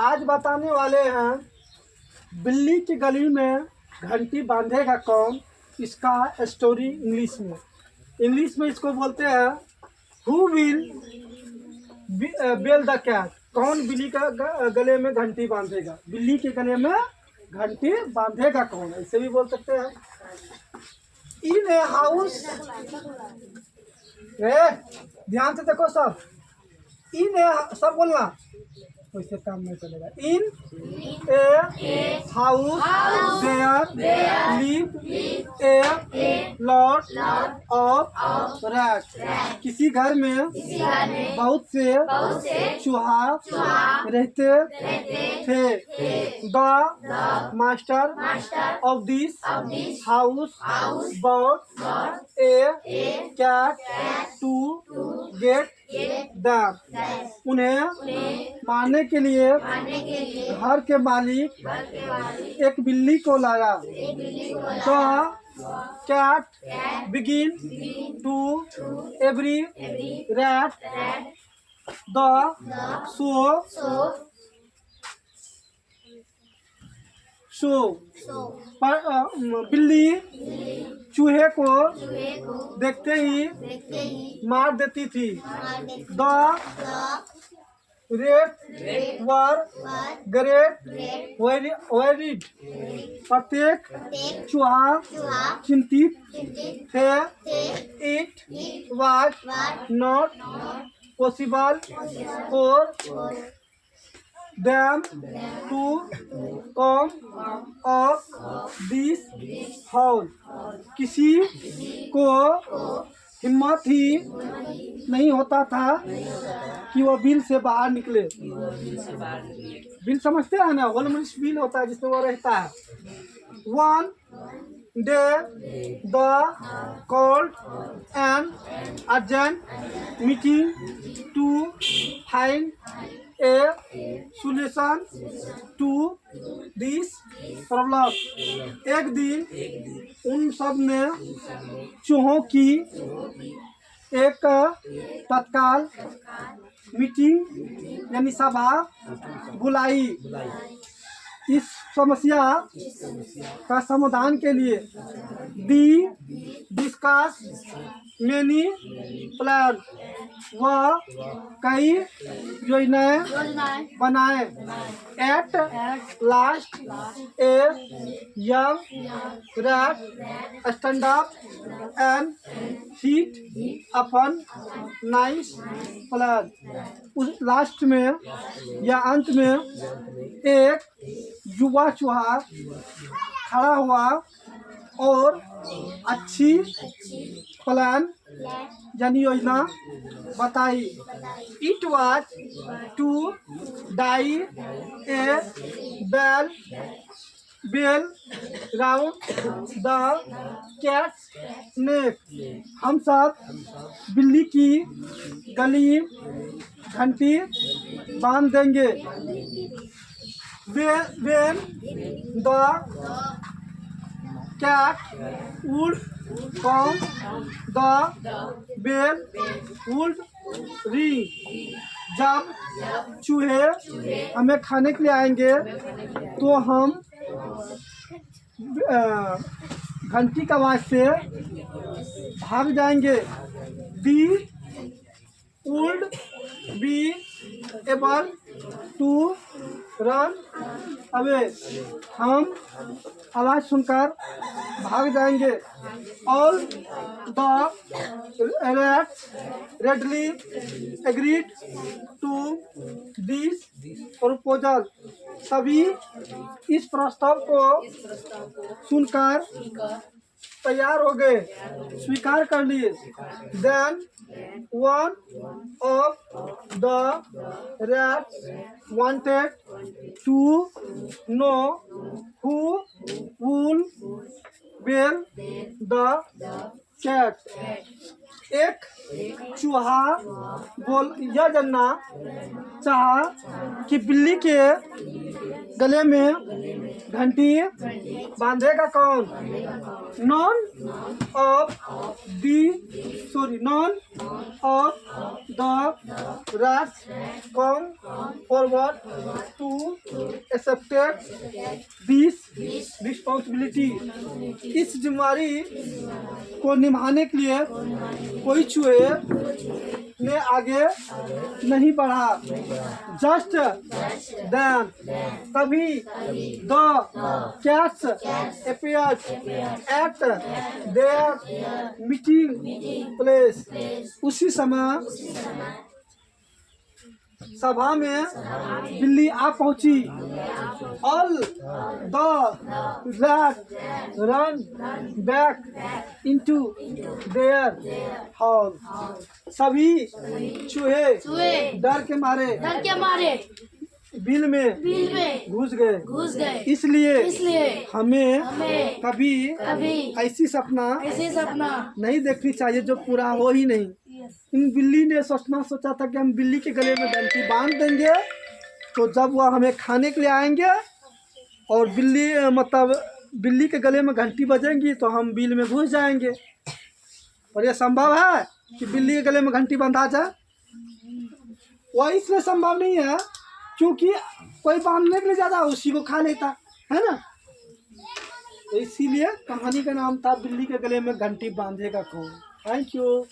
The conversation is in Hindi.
आज बताने वाले हैं बिल्ली की गली में घंटी बांधेगा कौन। इसका स्टोरी इंग्लिश में इसको बोलते हैं who will bell the cat. कौन बिल्ली का गले में घंटी बांधेगा, बिल्ली के गले में घंटी बांधेगा कौन, ऐसे भी बोल सकते हैं। इन ए हाउस, ध्यान से देखो सब, इन ए सब बोलना, वैसे काम नहीं चलेगा। In a house there live a lot of rats. किसी घर में बहुत से चूहा रहते थे। The master of this house bought a cat to get them. उन्हें मारने के लिए घर के मालिक एक बिल्ली को लाया। The cat begin to every rat the show पर बिल्ली चूहे को देखते ही मार देती थी। The rat were great worried. प्रत्येक चूहा चिंतित थे। It was not possible for them to come of this hole। किसी को हिम्मत ही नहीं होता था कि वो बिल से बाहर निकले। बिल समझते हैं ना, होल में बिल होता है जिसमें वो रहता है। One day they called an urgent meeting to find a solution to this problem. एक दिन उन सब ने चूहों की एक तत्काल मीटिंग यानी सभा बुलाई। इस समस्या का समाधान के लिए डिस्कस मेनी प्लान, वह कई योजनाएं बनाए। At last a young rat stand up and hit upon nice plan. उस लास्ट में या अंत में एक युवा चूहा खड़ा हुआ और अच्छी प्लान यानी योजना बताई। It was to tie a bell round the cat's neck. हम सब बिल्ली की गली घंटी बांध देंगे। when the cat would come, the bell would ring। जब चूहे हमें खाने के लिए आएंगे तो हम घंटी का आवाज से भाग जाएंगे। They would be able to run away. हम आवाज सुनकर भाग जाएंगे। All the rats readily agreed to this proposal. सभी इस प्रस्ताव को सुनकर तैयार हो गए, स्वीकार कर लिए। Then one of the rats wanted to know who would bell the cat. एक चूहा यह जानना चाहा कि बिल्ली के गले में घंटी बांधेगा कौन। None of the rats come forward to accepted this responsibility. इस जिम्मेदारी को निभाने के लिए कोई चूहे ने आगे नहीं बढ़ा। जस्ट देन तभी the cats appeared eight their meeting place. उसी समय सभा में बिल्ली आ पहुंची। All the rat run back into their house. सभी चूहे डर के मारे बिल में घुस गए। इसलिए हमें कभी ऐसी सपना नहीं देखनी चाहिए जो पूरा हो ही नहीं। इन बिल्ली ने सोचा था कि हम बिल्ली के गले में घंटी बांध देंगे, तो जब वह हमें खाने के लिए आएंगे और बिल्ली के गले में घंटी बजेंगी तो हम बिल में घुस जाएंगे। और यह संभव है कि बिल्ली के गले में घंटी बंधा जाए? वह इसलिए संभव नहीं है क्योंकि कोई बांधने के लिए ज़्यादा उसी को खा लेता है ना। तो इसीलिए कहानी का नाम था बिल्ली के गले में घंटी बांधेगा कौन। Thank you.